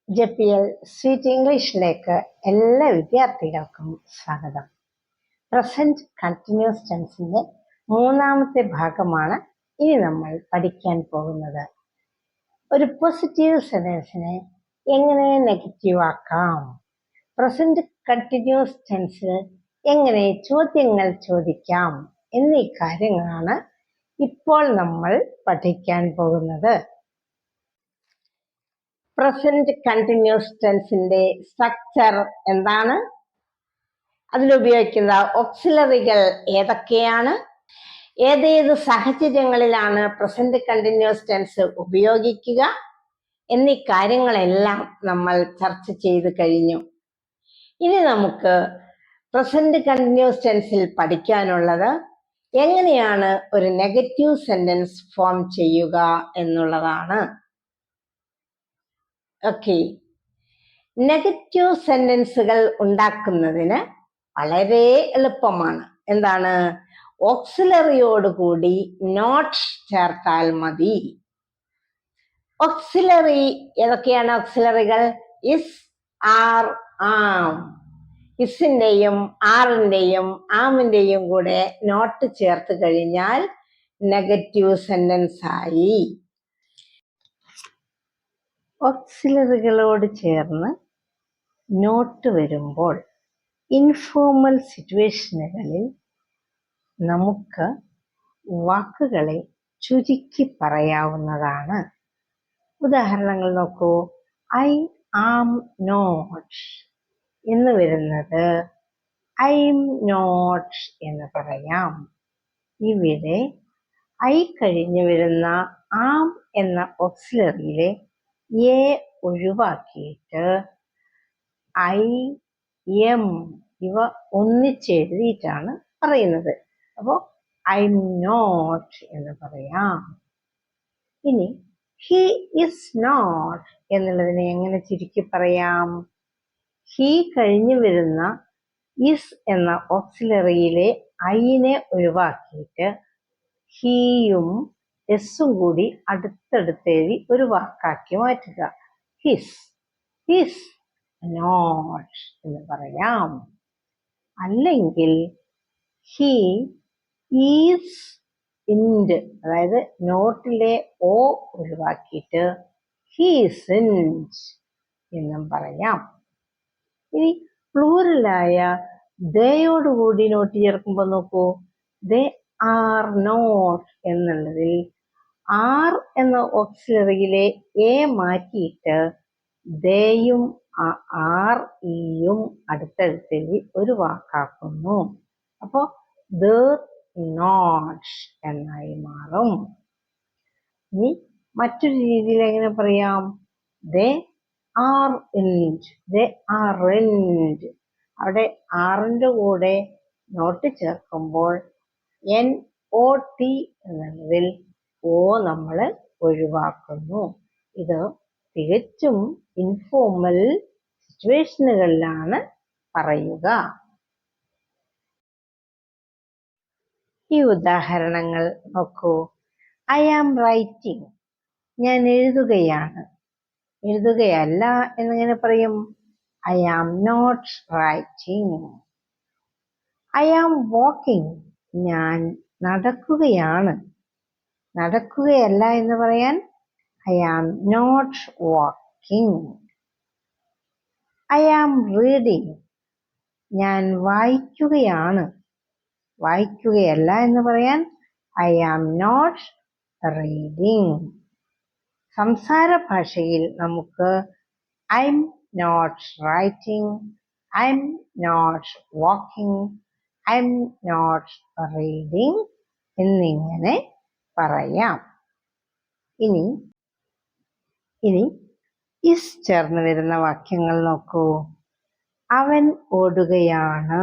JPL sweet ഇംഗ്ലീഷിലേക്ക് എല്ലാ വിദ്യാർത്ഥികൾക്കും സ്വാഗതം. പ്രസന്റ് കണ്ടിന്യൂസ് ടെൻസിന്റെ മൂന്നാമത്തെ ഭാഗമാണ് ഇനി നമ്മൾ പഠിക്കാൻ പോകുന്നത്. ഒരു പോസിറ്റീവ് സെന്റൻസിനെ എങ്ങനെ നെഗറ്റീവ് ആക്കാം, പ്രസന്റ് കണ്ടിന്യൂസ് ടെൻസിൽ എങ്ങനെ ചോദ്യങ്ങൾ ചോദിക്കാം എന്നീ കാര്യങ്ങളാണ് ഇപ്പോൾ നമ്മൾ പഠിക്കാൻ പോകുന്നത്. പ്രസന്റ് കണ്ടിന്യൂസ് ടെൻസിന്റെ സ്ട്രക്ചർ എന്താണ്, അതിലുപയോഗിക്കുന്ന ഓക്സിലറികൾ ഏതൊക്കെയാണ്, ഏതേത് സാഹചര്യങ്ങളിലാണ് പ്രസന്റ് കണ്ടിന്യൂസ് ടെൻസ് ഉപയോഗിക്കുക എന്നീ കാര്യങ്ങളെല്ലാം നമ്മൾ ചർച്ച ചെയ്ത് കഴിഞ്ഞു. ഇനി നമുക്ക് പ്രസന്റ് കണ്ടിന്യൂസ് ടെൻസിൽ പഠിക്കാനുള്ളത് എങ്ങനെയാണ് ഒരു നെഗറ്റീവ് സെന്റൻസ് ഫോം ചെയ്യുക എന്നുള്ളതാണ്. ഓക്കെ, നെഗറ്റീവ് സെന്റൻസുകൾ ഉണ്ടാക്കുന്നതിന് വളരെ എളുപ്പമാണ്. എന്താണ്? ഓക്സിലറിയോടുകൂടി നോട്ട് ചേർത്താൽ മതി. ഓക്സിലറി ഏതൊക്കെയാണ്? ഓക്സിലറികൾ ഇസ്, ആർ, ആം. ഇസിന്റെയും ആറിന്റെയും ആമിന്റെയും കൂടെ നോട്ട് ചേർത്ത് കഴിഞ്ഞാൽ നെഗറ്റീവ് സെന്റൻസ് ആയി. ഓക്സിലറികളോട് ചേർന്ന് നോട്ട് വരുമ്പോൾ ഇൻഫോർമൽ സിറ്റുവേഷനുകളിൽ നമുക്ക് വാക്കുകളെ ചുരുക്കി പറയാവുന്നതാണ്. ഉദാഹരണങ്ങൾ നോക്കൂ. ഐ ആം നോട്ട് എന്ന് വരുന്നത് ഐ എം നോട്ട് എന്ന് പറയാം. ഇവിടെ ഐ കഴിഞ്ഞ് വരുന്ന ആം എന്ന ഓക്സിലറിയിലെ എ ഒഴിവാക്കിയിട്ട് ഐ എം ഇവ ഒന്നിച്ചെഴുതിയിട്ടാണ് പറയുന്നത്. അപ്പോൾ ഐ എം നോട്ട് എന്ന് പറയാം. ഇനി ഹി ഇസ് നോട്ട് എന്നുള്ളതിനെ എങ്ങനെ ചുരുക്കി പറയാം? ഹി കഴിഞ്ഞു വരുന്ന ഇസ് എന്ന ഓക്സിലറിയിലെ ഐനെ ഒഴിവാക്കിയിട്ട് ഹീയും എസും കൂടി അടുത്തടുത്തെഴുതി ഒരു വാക്കാക്കി മാറ്റുക. ഹിസ്, ഹിസ് നോട്ട് എന്ന് പറയാം. അല്ലെങ്കിൽ ഹി ഈസ് ഇൻഡ്, അതായത് നോട്ടിലെ ഓ ഒഴിവാക്കിയിട്ട് ഹീസിൻഡ് എന്നും പറയാം. ഇനി പ്ലൂറലായ ദയോടുകൂടി നോട്ട് ചേർക്കുമ്പോൾ നോക്കൂ. ദേ ആർ നോട്ട് എന്നുള്ളതിൽ ആർ എന്ന ഓക്സിലറിയിലെ എ മാറ്റിയിട്ട് ദേയും ആർ ഇയും അടുത്തടുത്തെഴുതി ഒരു വാക്കാക്കുന്നു. അപ്പോ ദ നോട്ട് എന്നായി മാറും. ഇനി മറ്റൊരു രീതിയിൽ എങ്ങനെ പറയാം? ദേ ആർ ഇൻഡ്, ദേ ആർ ഇൻഡ്. അവിടെ ആറിന്റെ കൂടെ നോട്ട് ചേർക്കുമ്പോൾ NOT എന്നുള്ളതിൽ ഓ നമ്മൾ ഒഴിവാക്കുന്നു. ഇത് തികച്ചും ഇൻഫോർമൽ സിറ്റുവേഷനുകളിലാണ് പറയുക. ഈ ഉദാഹരണങ്ങൾ നോക്കൂ. ഐ ആം റൈറ്റിംഗ്, ഞാൻ എഴുതുകയാണ്. എഴുതുകയല്ല എന്നിങ്ങനെ പറയും. I am not writing. I am walking, ഞാൻ നടക്കുകയാണ്. നടക്കുകയല്ല എന്ന് പറയാൻ I am not walking. I am reading, ഞാൻ വായിക്കുകയാണ്. വായിക്കുകയല്ല എന്ന് പറയാൻ ഐ ആം നോട്ട് റീഡിംഗ്. സംസാര ഭാഷയിൽ നമുക്ക് I'm not writing, I'm not walking, I'm not reading എന്നിങ്ങനെ പറയാം. ഇനി ഇസ് ചേർന്ന് വരുന്ന വാക്യങ്ങൾ നോക്കൂ. അവൻ ഓടുകയാണ്.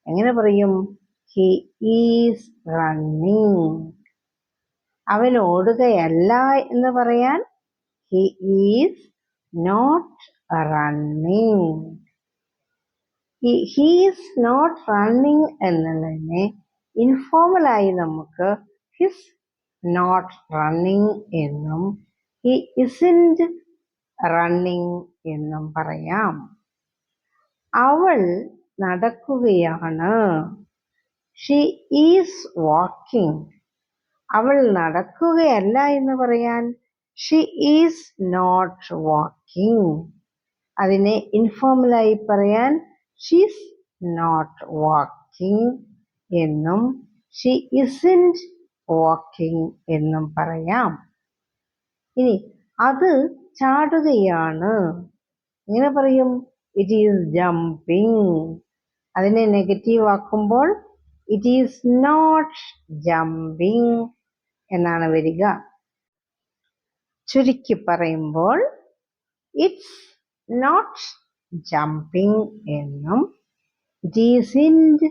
എങ്ങനെ പറയും? He is running. അവൻ ഓടുകയല്ല എന്ന് പറയാൻ he is not running. He is not running എന്നുള്ളതിനെ ഇൻഫോർമലായി നമുക്ക് ഹിസ് നോട്ട് റണ്ണിങ് എന്നും ഹി ഇസിൻഡ് റണ്ണിങ് എന്നും പറയാം. അവൾ നടക്കുകയാണ്. She is walking. അവൾ നടക്കുകയല്ല എന്ന് പറയാൻ ഷീ ഈസ് നോട്ട് വാക്കിംഗ്. അതിനെ ഇൻഫോർമലായി പറയാൻ ഷീസ് നോട്ട് വാക്കിംഗ് എന്നും ഷീ ഇസിൻറ്റ് വാക്കിംഗ് എന്നും പറയാം. ഇനി അത് ചാടുകയാണ്. എങ്ങനെ പറയും? It is jumping. അതിനെ നെഗറ്റീവ് ആക്കുമ്പോൾ ഇറ്റ് ഈസ് നോട്ട് ജമ്പിങ് എന്നാണ് വരിക. ചുരുക്കി പറയുമ്പോൾ ഇറ്റ്സ് നോട്ട് ജമ്പിങ് എന്നും ഇറ്റ് ഈസിൻറ്റ്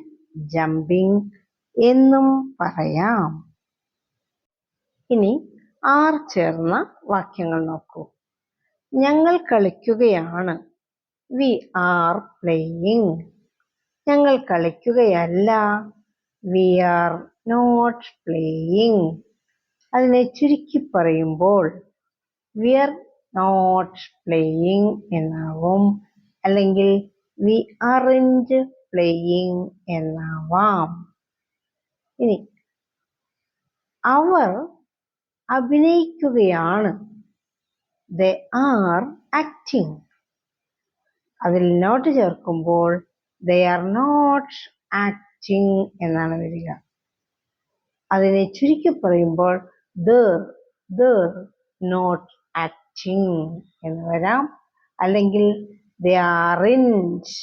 ജമ്പിങ് എന്നും പറയാം. ഇനി ആർ ചേർന്ന വാക്യങ്ങൾ നോക്കൂ. ഞങ്ങൾ കളിക്കുകയാണ്. We are playing. ഞങ്ങൾ കളിക്കുകയല്ല. We are not playing. അതിനെ ചുരുക്കി പറയുമ്പോൾ വി ആർ നോട്ട് പ്ലേയിങ് എന്നാവും, അല്ലെങ്കിൽ വി ആറിൻറ്റ് പ്ലേയിങ് എന്നാവാം. ഇനി അവർ അഭിനയിക്കുകയാണ്. They are acting. അതിൽ നോട്ട് ചേർക്കുമ്പോൾ ദേ ആർ നോട്ട് ആക്ടിങ് എന്നാണ് വരിക. അതിനെ ചുരുക്കി പറയുമ്പോൾ ദർ നോട്ട് ആക്ടിങ് എന്ന് വരാം, അല്ലെങ്കിൽ ദേ ആറിൻറ്റ്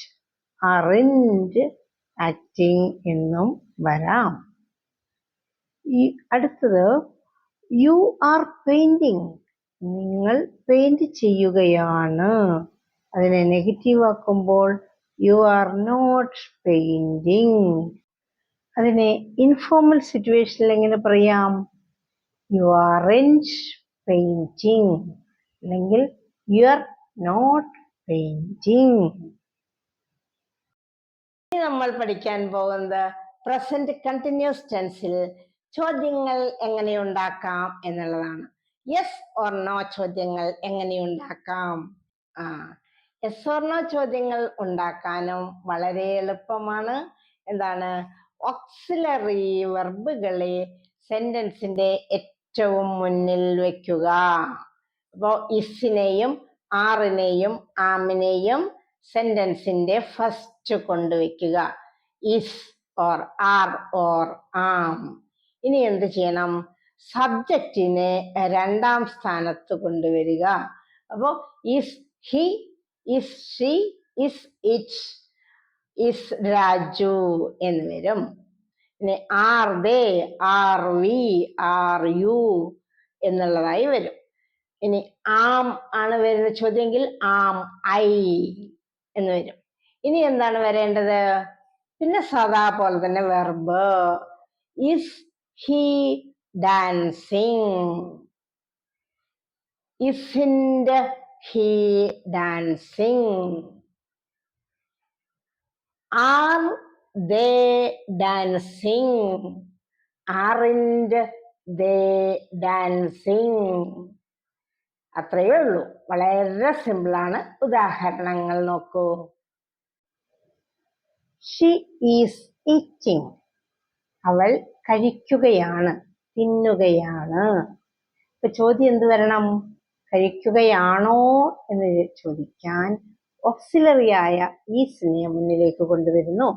ആക്ടിങ് എന്നും വരാം. ഈ അടുത്തത് യു ആർ പെയിന്റിങ്. നിങ്ങൾ പെയിന്റ് ചെയ്യുകയാണ്. അതിനെ നെഗറ്റീവ് ആക്കുമ്പോൾ യു ആർ നോട്ട് പെയിന്റിങ്. അതിനെ ഇൻഫോർമൽ സിറ്റുവേഷനിൽ എങ്ങനെ പറയാം? യു ആറിൻറ്റ് പെയിന്റിങ്, അല്ലെങ്കിൽ യു ആർ നോട്ട് പെയിന്റിങ്. ഇനി നമ്മൾ പഠിക്കാൻ പോകുന്നത് പ്രസന്റ് കണ്ടിന്യൂസ് ടെൻസിൽ ചോദ്യങ്ങൾ എങ്ങനെ ഉണ്ടാക്കാം എന്നുള്ളതാണ്. യെസ് ഓർ നോ ചോദ്യങ്ങൾ എങ്ങനെ ഉണ്ടാക്കാം? യെസ് ഓർ നോ ചോദ്യങ്ങൾ ഉണ്ടാക്കാനും വളരെ എളുപ്പമാണ്. എന്താണ്? ഓക്സിലറി വെർബുകളെ സെന്റൻസിന്റെ ഏറ്റവും മുന്നിൽ വെക്കുക. അപ്പോൾ ഇസിനെയും ആറിനെയും ആമിനെയും സെന്റൻസിന്റെ ഫസ്റ്റ് കൊണ്ടുവയ്ക്കുക. Is or are or am. ഇനി എന്ത് ചെയ്യണം? സബ്ജക്റ്റിനെ രണ്ടാം സ്ഥാനത്ത് കൊണ്ടുവരിക. അപ്പോൾ is he, is she, is it, is Raju എന്ന് വരും. പിന്നെ are they, are we, are you എന്നുള്ളതായി വരും. ഇനി ആം ആണ് വരുന്ന ചോദ്യമെങ്കിൽ ആം ഐ എന്ന് വരും. ഇനി എന്താണ് വരേണ്ടത്? പിന്നെ സാധാ പോലെ തന്നെ verb. Is he dancing? Isn't he dancing? Are they dancing? Aren't they dancing? അത്രയേ ഉള്ളൂ. വളരെ സിമ്പിളാണ്. ഉദാഹരണങ്ങൾ നോക്കൂ. She is eating. അവൾ കഴിക്കുകയാണ്, തിന്നുകയാണ്. ഇപ്പൊ ചോദ്യം എന്ത് വരണം? കഴിക്കുകയാണോ എന്ന് ചോദിക്കാൻ ഓക്സിലറിയായ ഈസിനെ മുന്നിലേക്ക് കൊണ്ടുവരുന്നു.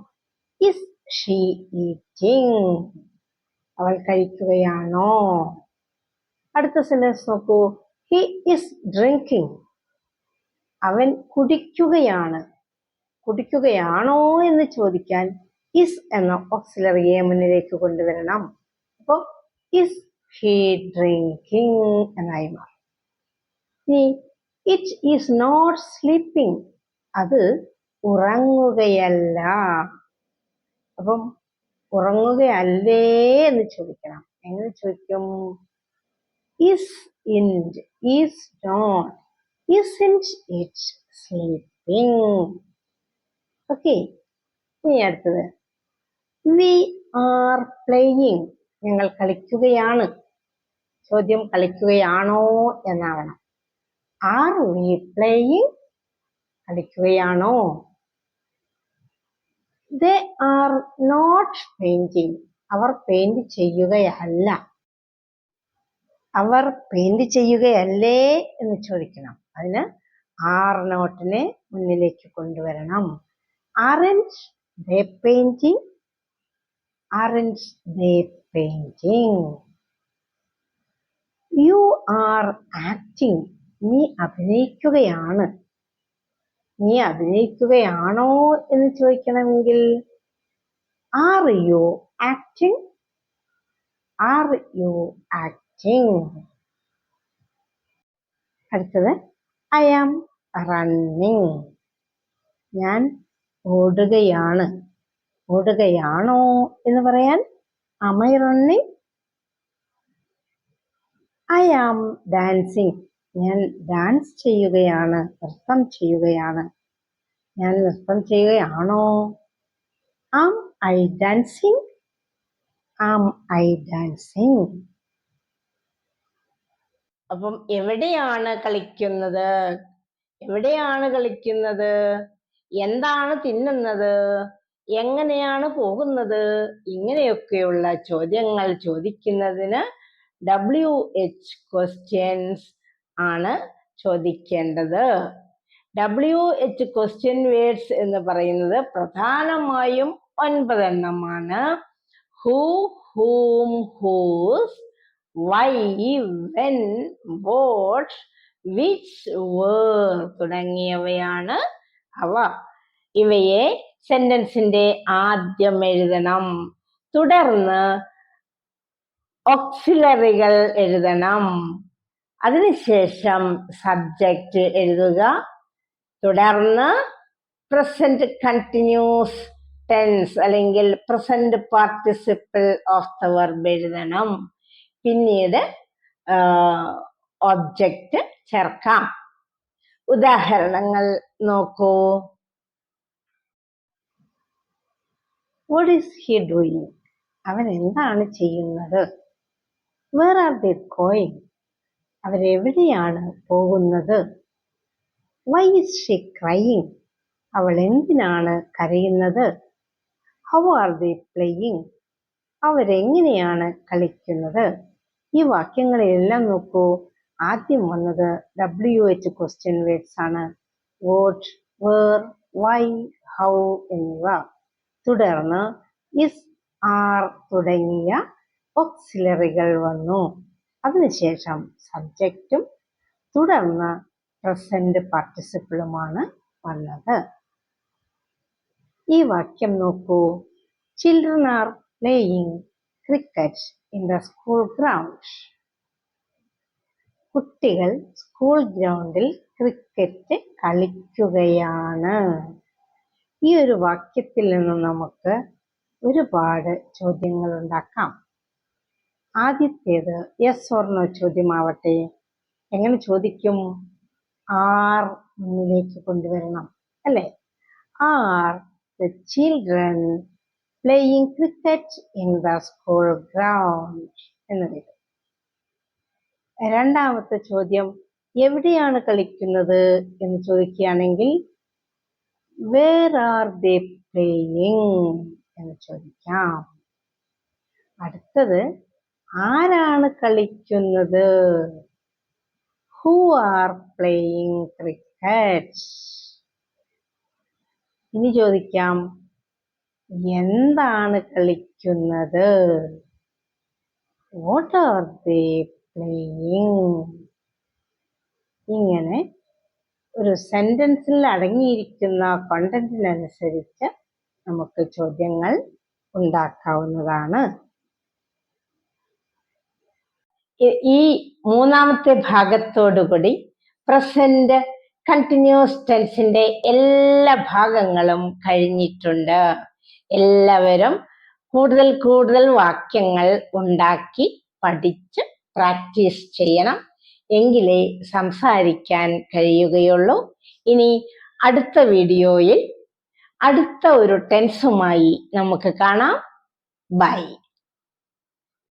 Is she eating? അവൾ കഴിക്കുകയാണോ? അടുത്ത സെന്റൻസ് നോക്കൂ. He is drinking. അവൻ കുടിക്കുകയാണ്. കുടിക്കുകയാണോ എന്ന് ചോദിക്കാൻ ഇസ് എന്ന ഓക്സിലറിയെ മുന്നിലേക്ക് കൊണ്ടുവരണം. അപ്പോൾ ഇസ് ഹി ഡ്രിങ്കിങ് എന്നായി മാറും. ഇനി ഇറ്റ് ഈസ് നോട്ട് സ്ലീപ്പിംഗ്. അത് ഉറങ്ങുകയല്ല. അപ്പം ഉറങ്ങുകയല്ലേ എന്ന് ചോദിക്കണം. എങ്ങനെ ചോദിക്കും? Isn't, is not, isn't it sleeping? Okay. ഇനി അടുത്തത് വി ആർ പ്ലേയിങ്. ഞങ്ങൾ കളിക്കുകയാണ്. ചോദ്യം കളിക്കുകയാണോ എന്നാവണം. Are we playing? കളിക്കുകയാണോ? They are not painting. അവർ പെയിന്റ് ചെയ്യുകയല്ല. അവർ പെയിന്റ് ചെയ്യുകയല്ലേ എന്ന് ചോദിക്കണം. അതിന് ആർ നോട്ടിനെ മുന്നിലേക്ക് കൊണ്ടുവരണം. Aren't they painting? Aren't they painting? You are acting. നീ അഭിനയിക്കുകയാണ്. നീ അഭിനയിക്കുകയാണോ എന്ന് ചോദിക്കണമെങ്കിൽ are you acting? Are you acting? അടുത്തത് ഐ ആം റണ്ണിങ്. ഞാൻ ഓടുകയാണ്. ഓടുകയാണോ എന്ന് പറയാൻ am I running? I am dancing. ഞാൻ ഡാൻസ് ചെയ്യുകയാണ്, നൃത്തം ചെയ്യുകയാണ്. ഞാൻ നൃത്തം ചെയ്യുകയാണോ? Am I dancing? Am I dancing? അപ്പം എവിടെയാണ് കളിക്കുന്നത്? എവിടെയാണ് കളിക്കുന്നത്? എന്താണ് തിന്നുന്നത്? എങ്ങനെയാണ് പോകുന്നത്? ഇങ്ങനെയൊക്കെയുള്ള ചോദ്യങ്ങൾ ചോദിക്കുന്നതിന് WH ക്വസ്റ്റ്യൻസ് ആണ് ചോദിക്കേണ്ടത്. WH ക്വസ്റ്റ്യൻ വേർഡ്സ് എന്ന് പറയുന്നത് പ്രധാനമായും 9 എണ്ണമാണ്. Who, whom, whose, why, when, what, which, where തുടങ്ങിയവയാണ് അവ. ഇവയെ സെന്റൻസിന്റെ ആദ്യം എഴുതണം. തുടർന്ന് ഓക്സിലറികൾ എഴുതണം. അതിനുശേഷം സബ്ജക്റ്റ് എഴുതുക. തുടർന്ന് പ്രസന്റ് കണ്ടിന്യൂസ് ടെൻസ് അല്ലെങ്കിൽ present participle of the verb എഴുതണം. പിന്നീട് ഒബ്ജക്റ്റ് ചേർക്കാം. ഉദാഹരണങ്ങൾ നോക്കൂ. What is he doing? അവൻ എന്താണ് ചെയ്യുന്നത്? Where are they going? അവരെവിടെയാണ് പോകുന്നത്? Why is she crying? അവൾ എന്തിനാണ് കരയുന്നത്? How are they playing? അവരെങ്ങനെയാണ് കളിക്കുന്നത്? ഈ വാക്യങ്ങളെല്ലാം നോക്കൂ. ആദ്യം വന്നത് WH ക്വസ്റ്റ്യൻ വേർഡ്സ് ആണ്. വാട്ട്, വേർ, വൈ, ഹൗ എന്നിവ. തുടർന്ന് ഇസ്, ആർ തുടങ്ങിയ ഓക്സിലറികൾ വന്നു. അതിനുശേഷം സബ്ജക്റ്റും തുടർന്ന് പ്രസന്റ് പാർട്ടിസിപ്പിളുമാണ് വന്നത്. ഈ വാക്യം നോക്കൂ. Children are playing cricket in the school ground. കുട്ടികൾ സ്കൂൾ ഗ്രൗണ്ടിൽ ക്രിക്കറ്റ് കളിക്കുകയാണ്. ഈ ഒരു വാക്യത്തിൽ നിന്നും നമുക്ക് ഒരുപാട് ചോദ്യങ്ങൾ ഉണ്ടാക്കാം. ആദ്യത്തേത് യെസ് ഓർ നോ ചോദ്യമാവട്ടെ. എങ്ങനെ ചോദിക്കും? ആർ മുന്നിലേക്ക് കൊണ്ടുവരണം, അല്ലേ? Are the children playing cricket in the school ground എന്ന് വരും. രണ്ടാമത്തെ ചോദ്യം എവിടെയാണ് കളിക്കുന്നത് എന്ന് ചോദിക്കുകയാണെങ്കിൽ വേർ ആർ ദേ പ്ലേയിങ് എന്ന് ചോദിക്കാം. അടുത്തത് ആരാണ് കളിക്കുന്നത്? Who are playing cricket? ഇനി ചോദിക്കാം എന്താണ് കളിക്കുന്നത്? What are they playing? ഇങ്ങനെ ഒരു സെന്റൻസിൽ അടങ്ങിയിരിക്കുന്ന കണ്ടന്റിനനുസരിച്ച് നമുക്ക് ചോദ്യങ്ങൾ ഉണ്ടാക്കാവുന്നതാണ്. ഈ മൂന്നാമത്തെ ഭാഗത്തോടുകൂടി പ്രസന്റ് കണ്ടിന്യൂസ് ടെൻസിന്റെ എല്ലാ ഭാഗങ്ങളും കഴിഞ്ഞിട്ടുണ്ട്. എല്ലാവരും കൂടുതൽ കൂടുതൽ വാക്യങ്ങൾ ഉണ്ടാക്കി പഠിച്ച് പ്രാക്ടീസ് ചെയ്യണം. എങ്കിലേ സംസാരിക്കാൻ കഴിയുകയുള്ളൂ. ഇനി അടുത്ത വീഡിയോയിൽ അടുത്ത ഒരു ടെൻസുമായി നമുക്ക് കാണാം. ബൈ.